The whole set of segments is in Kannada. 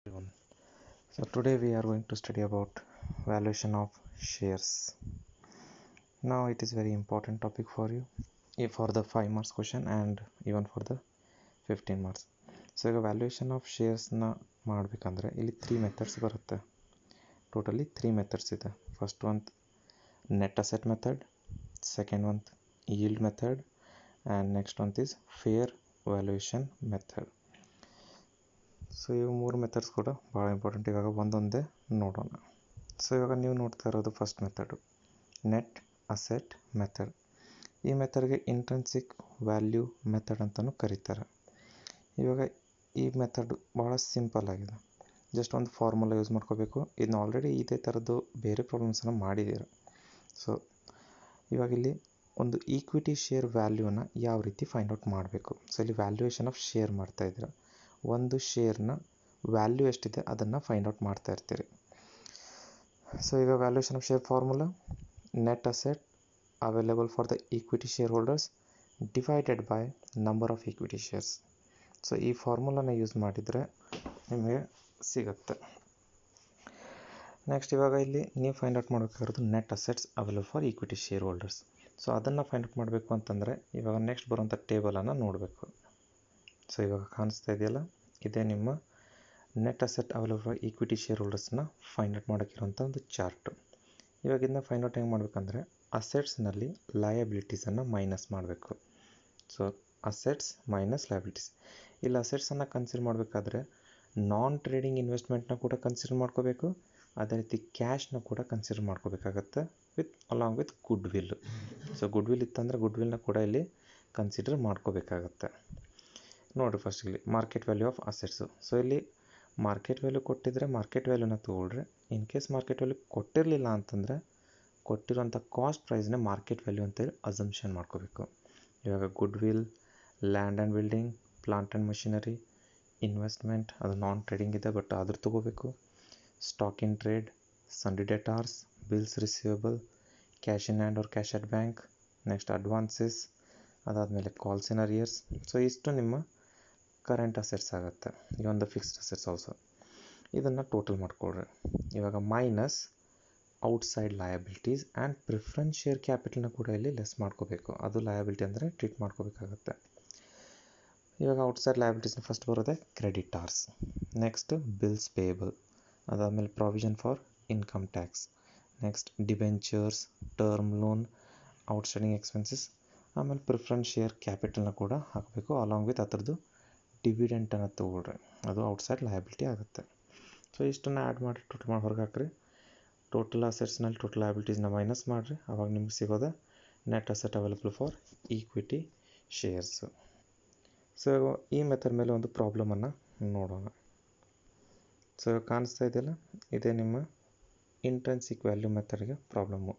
Everyone. So today we are going to study about valuation of shares. Now it is very important topic for you for the 5 marks question and even for the 15 marks. So ಈಗ ವ್ಯಾಲ್ಯೂಯೇಷನ್ ಆಫ್ ಶೇರ್ಸ್ನ ಮಾಡಬೇಕಂದ್ರೆ ಇಲ್ಲಿ 3 ಮೆಥಡ್ಸ್ ಬರುತ್ತೆ. ಟೋಟಲಿ 3 ಮೆಥಡ್ಸ್ ಇದೆ. ಫಸ್ಟ್ ಒಂದು ನೆಟ್ ಅಸೆಟ್ ಮೆಥಡ್, ಸೆಕೆಂಡ್ ಒಂದು yield ಮೆಥಡ್ ಆ್ಯಂಡ್ ನೆಕ್ಸ್ಟ್ ಒಂದು is fair valuation method. So ಇವು 3 ಮೆಥಡ್ಸ್ ಕೂಡ ಭಾಳ ಇಂಪಾರ್ಟೆಂಟ್. ಇವಾಗ ಒಂದೊಂದೇ ನೋಡೋಣ. ಸೊ ಇವಾಗ ನೀವು ನೋಡ್ತಾ ಇರೋದು first method net asset method. ಈ ಮೆಥಡ್ಗೆ ಇಂಟ್ರೆನ್ಸಿಕ್ ವ್ಯಾಲ್ಯೂ ಮೆಥಡ್ ಅಂತಲೂ ಕರೀತಾರೆ. ಇವಾಗ ಈ ಮೆಥಡ್ ಭಾಳ ಸಿಂಪಲ್ ಆಗಿದೆ. ಜಸ್ಟ್ ಒಂದು ಫಾರ್ಮುಲಾ ಯೂಸ್ ಮಾಡ್ಕೋಬೇಕು. ಇದನ್ನ ಆಲ್ರೆಡಿ ಇದೇ ಥರದ್ದು ಬೇರೆ ಪ್ರಾಬ್ಲಮ್ಸನ್ನು ಮಾಡಿದ್ದೀರ. ಸೊ ಇವಾಗ ಇಲ್ಲಿ ಒಂದು ಈಕ್ವಿಟಿ ಶೇರ್ ವ್ಯಾಲ್ಯೂನ ಯಾವ ರೀತಿ ಫೈಂಡ್ ಔಟ್ ಮಾಡಬೇಕು. ಸೊ ಇಲ್ಲಿ ವ್ಯಾಲ್ಯೂಯೇಷನ್ ಆಫ್ ಶೇರ್ ಮಾಡ್ತಾಯಿದ್ದೀರ. ಒಂದು ಶೇರ್ನ ವ್ಯಾಲ್ಯೂ ಎಷ್ಟಿದೆ ಅದನ್ನು ಫೈಂಡ್ ಔಟ್ ಮಾಡ್ತಾ ಇರ್ತೀರಿ. ಸೊ ಈಗ valuation of share formula net asset available for the equity share holders divided by number of equity shares. So ಈ ಫಾರ್ಮುಲಾನ ಯೂಸ್ ಮಾಡಿದರೆ ನಿಮಗೆ ಸಿಗುತ್ತೆ. ನೆಕ್ಸ್ಟ್ ಇವಾಗ ಇಲ್ಲಿ ನೀವು ಫೈಂಡ್ ಔಟ್ ಮಾಡಬೇಕಾಗಿರೋದು net assets available for equity shareholders. So ಅದನ್ನು ಫೈಂಡ್ ಔಟ್ ಮಾಡಬೇಕು ಅಂತಂದರೆ ಇವಾಗ ನೆಕ್ಸ್ಟ್ ಬರುವಂಥ ಟೇಬಲನ್ನು ನೋಡಬೇಕು. ಸೊ ಇವಾಗ ಕಾಣಿಸ್ತಾ ಇದೆಯಲ್ಲ, ಇದೇ ನಿಮ್ಮ net asset available for equity share ಹೋಲ್ಡರ್ಸ್ನ ಫೈಂಡ್ ಔಟ್ ಮಾಡೋಕ್ಕಿರುವಂಥ ಒಂದು ಚಾರ್ಟು. ಇವಾಗ ಇದನ್ನ ಫೈಂಡ್ ಔಟ್ ಹೆಂಗೆ ಮಾಡಬೇಕಂದ್ರೆ ಅಸೆಟ್ಸ್ನಲ್ಲಿ ಲಯಬಿಲಿಟೀಸನ್ನು ಮೈನಸ್ ಮಾಡಬೇಕು. So assets minus liabilities. ಇಲ್ಲಿ ಅಸೆಟ್ಸನ್ನು ಕನ್ಸಿಡರ್ ಮಾಡಬೇಕಾದ್ರೆ ನಾನ್ ಟ್ರೇಡಿಂಗ್ ಇನ್ವೆಸ್ಟ್ಮೆಂಟ್ನ ಕೂಡ ಕನ್ಸಿಡರ್ ಮಾಡ್ಕೋಬೇಕು. ಅದೇ ರೀತಿ ಕ್ಯಾಶ್ನ ಕೂಡ ಕನ್ಸಿಡರ್ ಮಾಡ್ಕೋಬೇಕಾಗತ್ತೆ along with goodwill. So goodwill ಇತ್ತಂದರೆ ಗುಡ್ ವಿಲ್ನ ಕೂಡ ಇಲ್ಲಿ ಕನ್ಸಿಡರ್ ಮಾಡ್ಕೋಬೇಕಾಗತ್ತೆ. ನೋಡಿರಿ ಫಸ್ಟ್ ಇಲ್ಲಿ market value of assets. So ಇಲ್ಲಿ ಮಾರ್ಕೆಟ್ ವ್ಯಾಲ್ಯೂ ಕೊಟ್ಟಿದ್ರೆ ಮಾರ್ಕೆಟ್ ವ್ಯಾಲ್ಯೂನ ತೊಗೊಳ್ರಿ. ಇನ್ ಕೇಸ್ ಮಾರ್ಕೆಟ್ ವ್ಯಾಲ್ಯೂ ಕೊಟ್ಟಿರಲಿಲ್ಲ ಅಂತಂದರೆ ಕೊಟ್ಟಿರೋಂಥ ಕಾಸ್ಟ್ ಪ್ರೈಸ್ನೇ ಮಾರ್ಕೆಟ್ ವ್ಯಾಲ್ಯೂ ಅಂತೇಳಿ ಅಸಂಪ್ಷನ್ ಮಾಡ್ಕೋಬೇಕು. ಇವಾಗ goodwill, land and building, plant and machinery, investment ಅದು ನಾನ್ ಟ್ರೇಡಿಂಗ್ ಇದೆ ಬಟ್ ಆದರೂ ತೊಗೋಬೇಕು. Stock in trade, sundry debtors, bills receivable, cash in hand or cash at bank, next advances, ಅದಾದಮೇಲೆ ಕಾಲ್ಸ್ ಇನ್ ಅರಿಯರ್ಸ್. ಸೊ ಇಷ್ಟು ನಿಮ್ಮ ಕರೆಂಟ್ ಅಸೆಟ್ಸ್ ಆಗುತ್ತೆ. ಇವೊಂದು ಫಿಕ್ಸ್ಡ್ ಅಸೆಟ್ಸ್ ಆಲ್ಸೋ. ಇದನ್ನು ಟೋಟಲ್ ಮಾಡ್ಕೊಳ್ರಿ. ಇವಾಗ minus outside liabilities and preference share ಕ್ಯಾಪಿಟಲ್ನ ಕೂಡ ಇಲ್ಲಿ ಲೆಸ್ ಮಾಡ್ಕೋಬೇಕು. ಅದು ಲಯಬಿಲಿಟಿ ಅಂದರೆ ಟ್ರೀಟ್ ಮಾಡ್ಕೋಬೇಕಾಗತ್ತೆ. ಇವಾಗ ಔಟ್ಸೈಡ್ ಲಯಬಿಲಿಟೀಸ್ನ ಫಸ್ಟ್ ಬರೋದೆ ಕ್ರೆಡಿಟಾರ್ಸ್, ನೆಕ್ಸ್ಟ್ ಬಿಲ್ಸ್ ಪೇಯಬಲ್, ಅದಾದಮೇಲೆ provision for income tax, next debentures, term loan, outstanding expenses, ಆಮೇಲೆ ಪ್ರಿಫರೆನ್ಸ್ ಶೇರ್ ಕ್ಯಾಪಿಟಲ್ನ ಕೂಡ ಹಾಕಬೇಕು ಅಲಾಂಗ್ ವಿತ್ ಅದರದ್ದು ಡಿವಿಡೆಂಟನ್ನು ತೊಗೊಳ್ರಿ. ಅದು ಔಟ್ಸೈಡ್ ಲಯಬಿಲಿಟಿ ಆಗುತ್ತೆ. ಸೊ ಇಷ್ಟನ್ನು ಆ್ಯಡ್ ಮಾಡಿ ಟೋಟಲ್ ಮಾಡಿ ಹೊರಗೆ ಹಾಕ್ರಿ. ಟೋಟಲ್ ಅಸೆಟ್ಸ್ನಲ್ಲಿ ಟೋಟಲ್ ಲಯಬಿಲಿಟೀಸ್ನ ಮೈನಸ್ ಮಾಡಿರಿ. ಅವಾಗ ನಿಮ್ಗೆ ಸಿಗೋದೆ net asset available for equity shares. So ಈ ಮೆಥಡ್ ಮೇಲೆ ಒಂದು ಪ್ರಾಬ್ಲಮನ್ನು ನೋಡೋಣ. ಸೊ ಕಾಣಿಸ್ತಾ ಇದೆಯಲ್ಲ, ಇದೇ ನಿಮ್ಮ ಇಂಟ್ರೆನ್ಸಿಕ್ ವ್ಯಾಲ್ಯೂ ಮೆಥಡ್ಗೆ ಪ್ರಾಬ್ಲಮ್ಮು.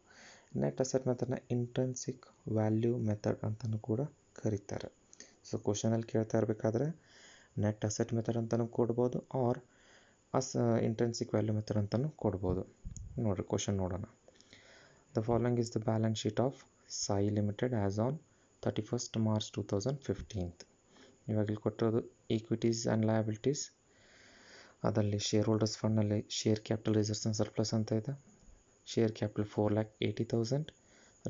ನೆಟ್ ಅಸೆಟ್ ಮೆಥಡ್ನ ಇಂಟ್ರೆನ್ಸಿಕ್ ವ್ಯಾಲ್ಯೂ ಮೆಥಡ್ ಅಂತಲೂ ಕೂಡ ಕರೀತಾರೆ. ಸೊ ಕ್ವಶನಲ್ಲಿ ಕೇಳ್ತಾ ಇರಬೇಕಾದ್ರೆ ನೆಟ್ ಅಸೆಟ್ ಮೆಥಡ್ ಅಂತಲೂ ಕೊಡ್ಬೋದು ಆರ್ ಇಂಟ್ರೆನ್ಸಿಕ್ ವ್ಯಾಲ್ಯೂ ಮೆಥಡ್ ಅಂತಲೂ ಕೊಡ್ಬೋದು. ನೋಡಿರಿ ಕ್ವಶನ್ ನೋಡೋಣ. The following is the balance sheet of Sai limited as on 31st March 2015. ಇವಾಗ ಇಲ್ಲಿ ಕೊಟ್ಟಿರೋದು ಈಕ್ವಿಟೀಸ್ ಆ್ಯಂಡ್ ಲಯಬಿಲಿಟೀಸ್. ಅದರಲ್ಲಿ ಶೇರ್ ಹೋಲ್ಡರ್ಸ್ ಫಂಡ್ನಲ್ಲಿ share capital reserves and surplus ಅಂತ ಇದೆ. Share capital 4,80,000,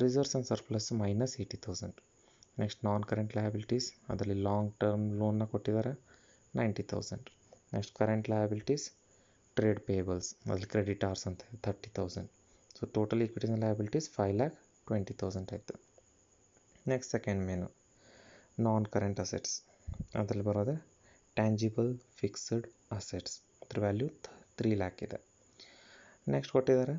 reserves and surplus -80,000. Next non current liabilities, ಅದರಲ್ಲಿ ಲಾಂಗ್ ಟರ್ಮ್ ಲೋನ್ನ ಕೊಟ್ಟಿದ್ದಾರೆ 90,000. Next current liabilities trade payables, ಅದರಲ್ಲಿ ಕ್ರೆಡಿಟಾರ್ಸ್ ಅಂತ 30,000. So total equities and liabilities 5,20,000 ಆಯಿತು. Next second main non current assets, ಅದರಲ್ಲಿ ಬರೋದೆ ಟ್ಯಾಂಜಿಬಲ್ ಫಿಕ್ಸ್ಡ್ ಅಸೆಟ್ಸ್, ಅದ್ರ ವ್ಯಾಲ್ಯೂ 3 lakh ಇದೆ. ನೆಕ್ಸ್ಟ್ ಕೊಟ್ಟಿದ್ದಾರೆ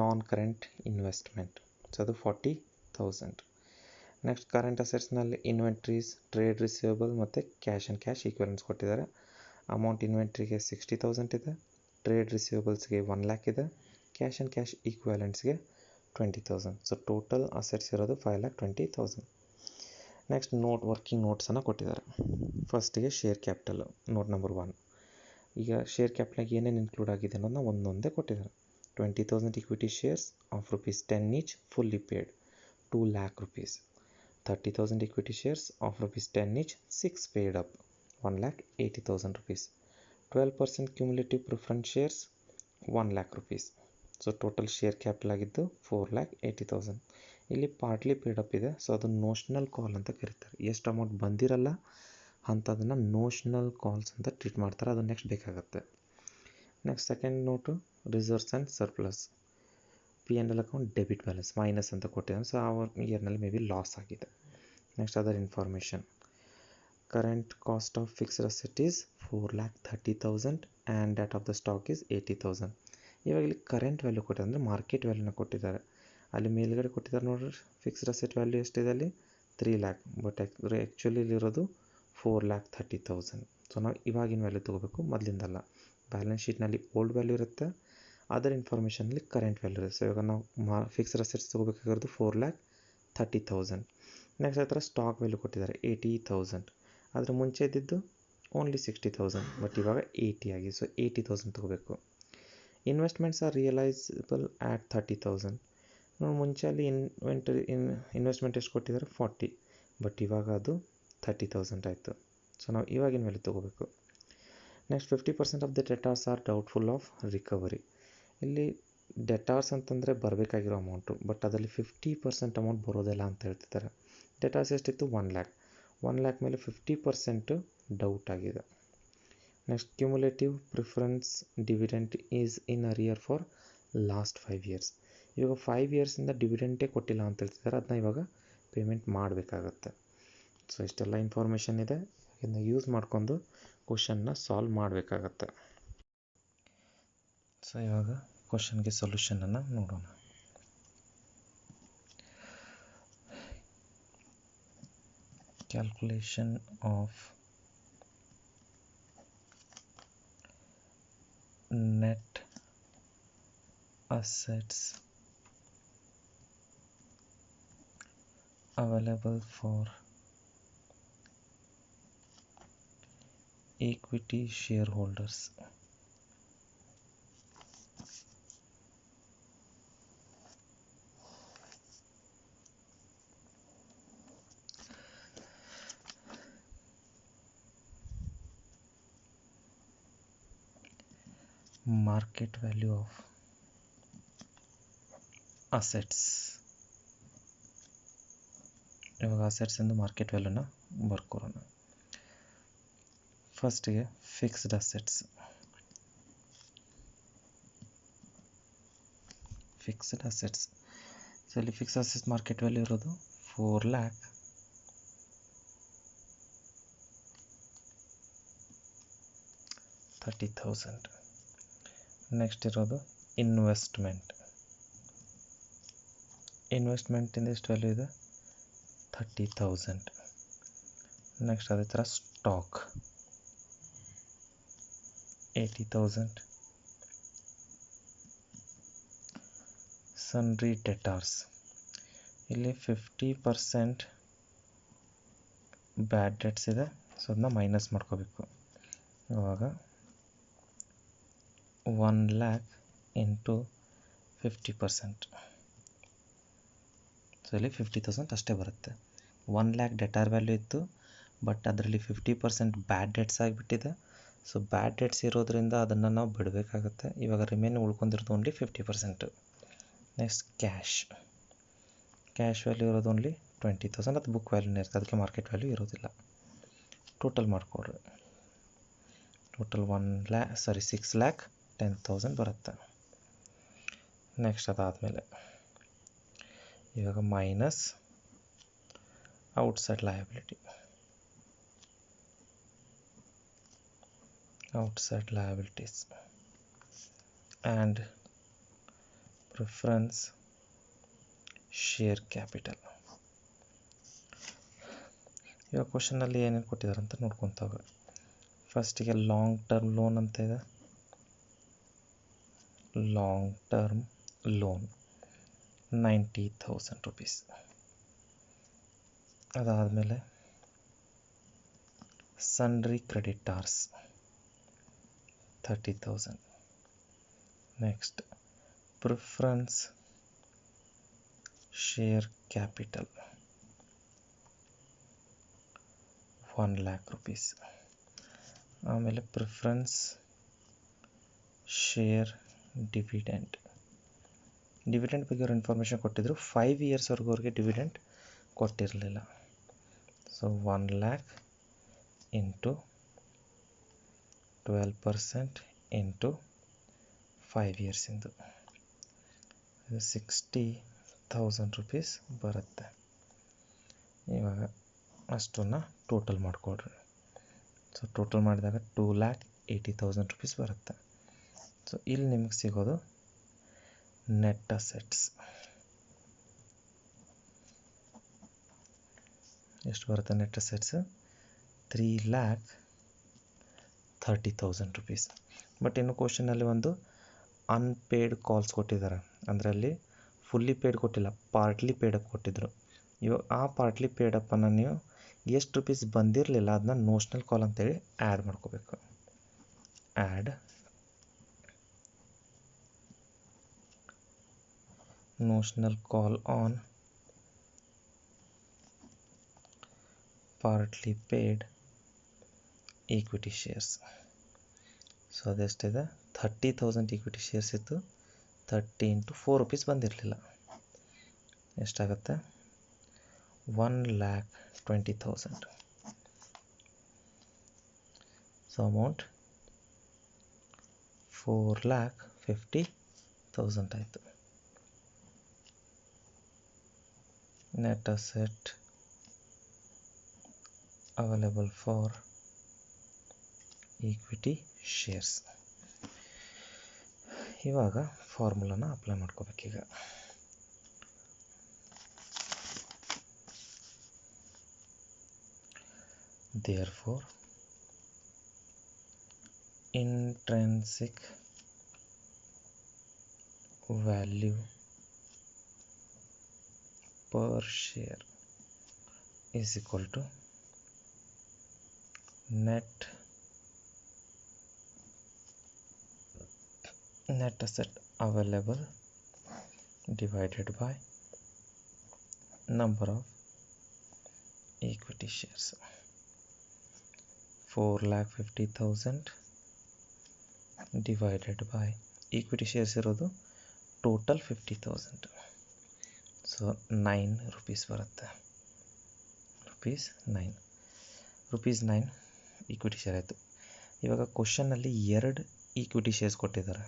ನಾನ್ ಕರೆಂಟ್ ಇನ್ವೆಸ್ಟ್ಮೆಂಟ್, ಸೊ ಅದು 40,000. ನೆಕ್ಸ್ಟ್ ಕರೆಂಟ್ ಅಸೆಟ್ಸ್ನಲ್ಲಿ ಇನ್ವೆಂಟ್ರೀಸ್, ಟ್ರೇಡ್ ರಿಸೀವಬಲ್ ಮತ್ತು ಕ್ಯಾಶ್ ಆ್ಯಂಡ್ ಕ್ಯಾಶ್ ಈಕ್ವಲೆನ್ಸ್ ಕೊಟ್ಟಿದ್ದಾರೆ. ಅಮೌಂಟ್ ಇನ್ವೆಂಟ್ರಿಗೆ 60,000 ಇದೆ, ಟ್ರೇಡ್ ರಿಸೀವಬಲ್ಸ್ಗೆ 1 lakh ಇದೆ, ಕ್ಯಾಶ್ ಆ್ಯಂಡ್ ಕ್ಯಾಶ್ ಈಕ್ವಲೆಂಟ್ಸ್ಗೆ 20,000. ಸೊ ಟೋಟಲ್ ಅಸೆಟ್ಸ್ ಇರೋದು 5,20,000. ನೆಕ್ಸ್ಟ್ ವರ್ಕಿಂಗ್ ನೋಟ್ಸನ್ನು ಕೊಟ್ಟಿದ್ದಾರೆ. ಫಸ್ಟಿಗೆ ಶೇರ್ ಕ್ಯಾಪಿಟಲು ನೋಟ್ ನಂಬರ್ 1. ಈಗ ಶೇರ್ ಕ್ಯಾಪಿಟಲ್ಗೆ ಏನೇನು ಇನ್ಕ್ಲೂಡ್ ಆಗಿದೆ ಅನ್ನೋದನ್ನ ಒಂದೊಂದೇ ಕೊಟ್ಟಿದ್ದಾರೆ. 20,000 equity shares of ₹10 each fully paid, 2 lakh rupees. 30,000 equity shares of ₹10 each, 6 paid up, 1,80,000 rupees. 12% cumulative preference shares 1 lakh rupees. So total share capital ಆಗಿದ್ದು 4,80,000. ಇಲ್ಲಿ ಪಾರ್ಟ್ಲಿ ಪೇಡ್ ಅಪ್ ಇದೆ, ಸೊ ಅದು ನೋಷನಲ್ ಕಾಲ್ ಅಂತ ಕರೀತಾರೆ. ಎಷ್ಟು ಅಮೌಂಟ್ ಬಂದಿರಲ್ಲ ಅಂಥದನ್ನು ನೋಷನಲ್ ಕಾಲ್ಸ್ ಅಂತ ಟ್ರೀಟ್ ಮಾಡ್ತಾರೆ. ಅದು ನೆಕ್ಸ್ಟ್ ಬೇಕಾಗುತ್ತೆ. Next second note reserves and surplus. P&L account debit balance minus ಅಂತ ಕೊಟ್ಟಿದ್ದಾನೆ, ಸೊ ಆ ಇಯರ್ನಲ್ಲಿ ಮೇ ಬಿ ಲಾಸ್ ಆಗಿದೆ. Next other information. Current cost of fixed asset is 4,30,000 and that of the stock is 80,000. ಇವಾಗ ಇಲ್ಲಿ ಕರೆಂಟ್ ವ್ಯಾಲ್ಯೂ ಕೊಟ್ಟಿದ್ದಾರೆ, ಅಂದರೆ ಮಾರ್ಕೆಟ್ ವ್ಯಾಲ್ಯೂನ ಕೊಟ್ಟಿದ್ದಾರೆ. ಅಲ್ಲಿ ಮೇಲ್ಗಡೆ ಕೊಟ್ಟಿದ್ದಾರೆ ನೋಡ್ರಿ, ಫಿಕ್ಸ್ಡ್ ಅಸೆಟ್ ವ್ಯಾಲ್ಯೂ ಎಷ್ಟಿದೆ ಅಲ್ಲಿ 3 lakh, ಬಟ್ ಆ್ಯಕ್ಚುಲಿ ಇಲ್ಲಿರೋದು 4,30,000. ಸೊ ನಾವು ಇವಾಗಿನ ವ್ಯಾಲ್ಯೂ ತೊಗೋಬೇಕು, ಮೊದಲಿಂದಲ್ಲ. ಬ್ಯಾಲೆನ್ಸ್ ಶೀಟ್ನಲ್ಲಿ ಓಲ್ಡ್ ವ್ಯಾಲ್ಯೂ ಇರುತ್ತೆ, ಅದರ್ ಇನ್ಫಾರ್ಮೇಷನಲ್ಲಿ ಕರೆಂಟ್ ವ್ಯಾಲ್ಯೂ ಇರುತ್ತೆ. ಸೊ ಇವಾಗ ನಾವು ಫಿಕ್ಸ್ಡ್ ಅಸೆಟ್ಸ್ ತೊಗೋಬೇಕಾಗಿರೋದು 4,30,000. ನೆಕ್ಸ್ಟ್ ಆ ಥರ ಸ್ಟಾಕ್ ವ್ಯಾಲ್ಯೂ ಕೊಟ್ಟಿದ್ದಾರೆ 80,000. ಅದರ ಮುಂಚೆ ಇದ್ದಿದ್ದು ಓನ್ಲಿ 60,000, ಬಟ್ ಇವಾಗ 80 ಆಗಿದೆ, ಸೊ 80,000 ತೊಗೋಬೇಕು. Investments R realisable at 30,000. ನಾವು ಮುಂಚೆ ಅಲ್ಲಿ ಇನ್ವೆಸ್ಟ್ಮೆಂಟ್ ಎಷ್ಟು ಕೊಟ್ಟಿದ್ದಾರೆ 40, ಬಟ್ ಇವಾಗ ಅದು 30,000 ಆಯಿತು. ಸೊ ನಾವು ಇವಾಗಿನ ವ್ಯಾಲ್ಯೂ ತೊಗೋಬೇಕು. Next 50% of the debtors are doubtful of recovery. ಇಲ್ಲಿ ಡೆಟಾರ್ಸ್ ಅಂತಂದರೆ ಬರಬೇಕಾಗಿರೋ ಅಮೌಂಟು, ಬಟ್ ಅದರಲ್ಲಿ 50% ಅಮೌಂಟ್ ಬರೋದಿಲ್ಲ ಅಂತ ಹೇಳ್ತಿದ್ದಾರೆ. ಡೆಟಾರ್ಸ್ ಎಷ್ಟಿತ್ತು 1 lakh. 1 lakh ಮೇಲೆ 50% ಡೌಟ್ ಆಗಿದೆ. Next cumulative preference dividend is in arrear for last 5 years. ಇವಾಗ 5 yearsಯಿಂದ ಡಿವಿಡೆಂಟೇ ಕೊಟ್ಟಿಲ್ಲ ಅಂತ ಹೇಳ್ತಿದ್ದಾರೆ, ಅದನ್ನ ಇವಾಗ ಪೇಮೆಂಟ್ ಮಾಡಬೇಕಾಗತ್ತೆ. ಸೊ ಇಷ್ಟೆಲ್ಲ ಇನ್ಫಾರ್ಮೇಷನ್ ಇದೆ, ಇದನ್ನು ಯೂಸ್ ಮಾಡ್ಕೊಂಡು ಕ್ವಶನ್ನ ಸಾಲ್ವ್ ಮಾಡಬೇಕಾಗತ್ತೆ. ಸೊ ಇವಾಗ ಕ್ವಶನ್ಗೆ ಸೊಲ್ಯೂಷನನ್ನು ನೋಡೋಣ. Calculation of net assets available for equity shareholders. Market value of assets. ಇವಾಗ ಅಸೆಟ್ಸ್ ಎಂದು ಮಾರ್ಕೆಟ್ ವ್ಯಾಲ್ಯೂನ ಬರ್ಕೊರೋಣ. ಫಸ್ಟಿಗೆ ಫಿಕ್ಸ್ಡ್ ಅಸೆಟ್ಸ್. ಸೊ ಇಲ್ಲಿ ಫಿಕ್ಸ್ಡ್ ಅಸೆಟ್ಸ್ ಮಾರ್ಕೆಟ್ ವ್ಯಾಲ್ಯೂ ಇರೋದು 4,30,000. ನೆಕ್ಸ್ಟ್ ಇರೋದು ಇನ್ವೆಸ್ಟ್ಮೆಂಟಿಂದ ಎಷ್ಟು ವ್ಯಾಲ್ಯೂ ಇದೆ 30,000. ನೆಕ್ಸ್ಟ್ ಅದೇ ಥರ ಸ್ಟಾಕ್ 80,000. ಸನ್ರಿ ಡೆಟಾರ್ಸ್, ಇಲ್ಲಿ 50% ಬ್ಯಾಡ್ ಡೆಟ್ಸ್ ಇದೆ, ಸೊ ಅದನ್ನ ಮೈನಸ್ ಮಾಡ್ಕೋಬೇಕು. ಇವಾಗ 1 lakh ಇಂಟು 50%, ಸೊ ಇಲ್ಲಿ 50,000 ಅಷ್ಟೇ ಬರುತ್ತೆ. 1 lakh ಡೆಟಾರ್ ವ್ಯಾಲ್ಯೂ ಇತ್ತು, ಬಟ್ ಅದರಲ್ಲಿ 50% ಬ್ಯಾಡ್ ಡೆಟ್ಸ್ ಆಗಿಬಿಟ್ಟಿದೆ. ಸೊ ಬ್ಯಾಡ್ ಡೆಟ್ಸ್ ಇರೋದ್ರಿಂದ ಅದನ್ನು ನಾವು ಬಿಡಬೇಕಾಗತ್ತೆ. ಇವಾಗ ರಿಮೇನ್ ಉಳ್ಕೊಂಡಿರೋದು ಓನ್ಲಿ 50%. ನೆಕ್ಸ್ಟ್ ಕ್ಯಾಶ್ ವ್ಯಾಲ್ಯೂ ಇರೋದು ಓನ್ಲಿ 20,000. ಅದು ಬುಕ್ ವ್ಯಾಲ್ಯೂನೇ ಇರುತ್ತೆ, ಅದಕ್ಕೆ ಮಾರ್ಕೆಟ್ ವ್ಯಾಲ್ಯೂ ಇರೋದಿಲ್ಲ. ಟೋಟಲ್ ಮಾಡಿಕೊಡ್ರಿ. ಟೋಟಲ್ 6,10,000 ಬರುತ್ತೆ. ನೆಕ್ಸ್ಟ್ ಅದಾದಮೇಲೆ ಇವಾಗ minus outside liabilities and preference share capital. ಇವಾಗ ಕ್ವಶನಲ್ಲಿ ಏನೇನು ಕೊಟ್ಟಿದ್ದಾರೆ ಅಂತ ನೋಡ್ಕೊತಾವೆ. ಫಸ್ಟಿಗೆ ಲಾಂಗ್ ಟರ್ಮ್ ಲೋನ್ ಅಂತ ಇದೆ. Long term loan 90,000 rupees. ಅದಾದಮೇಲೆ sundry creditors 30,000. Next preference share capital 1 lakh rupees. ಆಮೇಲೆ ಪ್ರಿಫರೆನ್ಸ್ ಶೇರ್ ಡಿವಿಡೆಂಡ್. ಡಿವಿಡೆಂಡ್ ಬಗ್ಗೆ ಅವ್ರು ಇನ್ಫಾರ್ಮೇಷನ್ ಕೊಟ್ಟಿದ್ರು, 5 ಇಯರ್ಸ್ವರೆಗೂ ಅವ್ರಿಗೆ ಡಿವಿಡೆಂಡ್ ಕೊಟ್ಟಿರಲಿಲ್ಲ. ಸೊ 1 lakh ಇಂಟು 12% ಇಂಟು 5 ಇಯರ್ಸಿಂದು 60,000 rupees ಬರುತ್ತೆ. ಇವಾಗ ಅಷ್ಟನ್ನು ಟೋಟಲ್ ಮಾಡಿಕೊಡ್ರಿ. ಸೊ ಟೋಟಲ್ ಮಾಡಿದಾಗ 2,80,000 rupees ಬರುತ್ತೆ. ಸೊ ಇಲ್ಲಿ ನಿಮಗೆ ಸಿಗೋದು ನೆಟ್ ಅಸೆಟ್ಸ್ ಎಷ್ಟು ಬರುತ್ತೆ? Net assets 3,30,000 rupees. ಬಟ್ ಇನ್ನು ಕ್ವಶನಲ್ಲಿ ಒಂದು ಅನ್ಪೇಯ್ಡ್ ಕಾಲ್ಸ್ ಕೊಟ್ಟಿದ್ದಾರೆ, ಅಂದರೆ ಅಲ್ಲಿ ಫುಲ್ಲಿ ಪೇಯ್ಡ್ ಕೊಟ್ಟಿಲ್ಲ, ಪಾರ್ಟ್ಲಿ ಪೇಯ್ಡ್ ಅಪ್ ಕೊಟ್ಟಿದ್ರು. ಇವಾಗ ಆ ಪಾರ್ಟ್ಲಿ ಪೇಯ್ಡ್ ಅಪ್ಪನ್ನು ನೀವು ಎಷ್ಟು ರುಪೀಸ್ ಬಂದಿರಲಿಲ್ಲ ಅದನ್ನ ನೋಷ್ನಲ್ ಕಾಲ್ ಅಂತೇಳಿ ಆ್ಯಡ್ ಮಾಡ್ಕೋಬೇಕು. Add notional call on partly paid equity shares. So ಅದೆಷ್ಟಿದೆ? 30,000 ಈಕ್ವಿಟಿ ಶೇರ್ಸ್ ಇತ್ತು. 30 ಇಂಟು 4 rupees ಬಂದಿರಲಿಲ್ಲ. ಎಷ್ಟಾಗುತ್ತೆ? 1,20,000. ಸೊ ಅಮೌಂಟ್ 4,50,000 ಆಯಿತು. net asset available for equity shares. ಇವಾಗ ಫಾರ್ಮುಲಾನ apply ಮಾಡ್ಕೋಬೇಕೀಗ. therefore intrinsic value per share is equal to net asset available divided by number of equity shares. 4,50,000 divided by equity shares ಇರೋದು ಟೋಟಲ್ 50,000. ಸೊ 9 rupees ಬರುತ್ತೆ. ರುಪೀಸ್ 9 ಈಕ್ವಿಟಿ ಶೇರ್ ಆಯಿತು. ಇವಾಗ ಕ್ವಶನಲ್ಲಿ 2 ಈಕ್ವಿಟಿ ಶೇರ್ಸ್ ಕೊಟ್ಟಿದ್ದಾರೆ.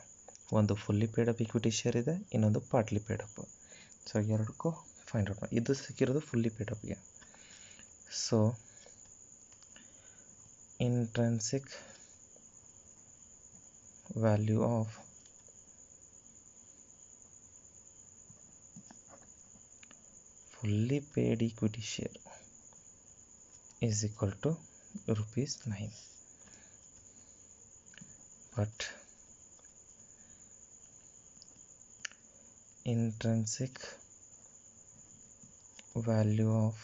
ಒಂದು fully paid up equity share ಇದೆ, ಇನ್ನೊಂದು ಪಾರ್ಟ್ಲಿ ಪೇಡ್ ಅಪ್. ಸೊ ಎರಡಕ್ಕೂ ಫೈಂಡ್ ಔಟ್ ಮಾಡಿ. ಇದು ಸಿಕ್ಕಿರೋದು ಫುಲ್ಲಿ ಪೇಡ್ ಅಪ್ಗೆ. So intrinsic value of fully paid equity share is equal to rupees 9. But intrinsic value of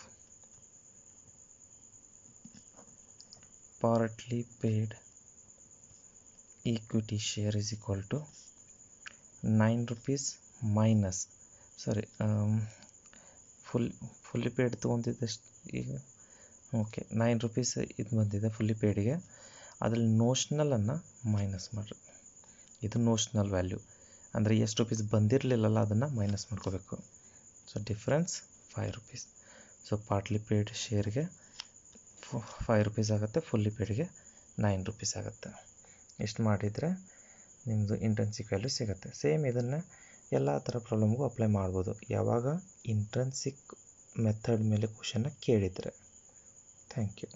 partly paid equity share is equal to 9 rupees minus, sorry, fully paid ತೊಗೊಂಡಿದ್ದಷ್ಟು ಈಗ ಓಕೆ 9 rupees ಇದು ಬಂದಿದೆ ಫುಲ್ಲಿ ಪೇಯ್ಡಿಗೆ. ಅದರಲ್ಲಿ ನೋಷ್ನಲನ್ನು ಮೈನಸ್ ಮಾಡಿರಿ. ಇದು ನೋಷ್ನಲ್ ವ್ಯಾಲ್ಯೂ ಅಂದರೆ ಎಷ್ಟು ರುಪೀಸ್ ಬಂದಿರಲಿಲ್ಲಲ್ಲ ಅದನ್ನು ಮೈನಸ್ ಮಾಡ್ಕೋಬೇಕು. So difference 5 rupees. So partly paid ಶೇರ್ಗೆ 5 rupees ಆಗುತ್ತೆ, ಫುಲ್ಲಿ ಪೇಯ್ಡ್ಗೆ 9 rupees ಆಗುತ್ತೆ. ಇಷ್ಟು ಮಾಡಿದರೆ ನಿಮ್ಮದು ಇಂಟ್ರಿನ್ಸಿಕ್ ವ್ಯಾಲ್ಯೂ ಸಿಗುತ್ತೆ. ಸೇಮ್ ಇದನ್ನು ಎಲ್ಲ ಥರ ಪ್ರಾಬ್ಲಮ್ಗೂ ಅಪ್ಲೈ ಮಾಡ್ಬೋದು, ಯಾವಾಗ ಇಂಟ್ರಿನ್ಸಿಕ್ ಮೆಥಡ್ ಮೇಲೆ ಕ್ವಶನ್ನ ಕೇಳಿದರೆ. Thank you.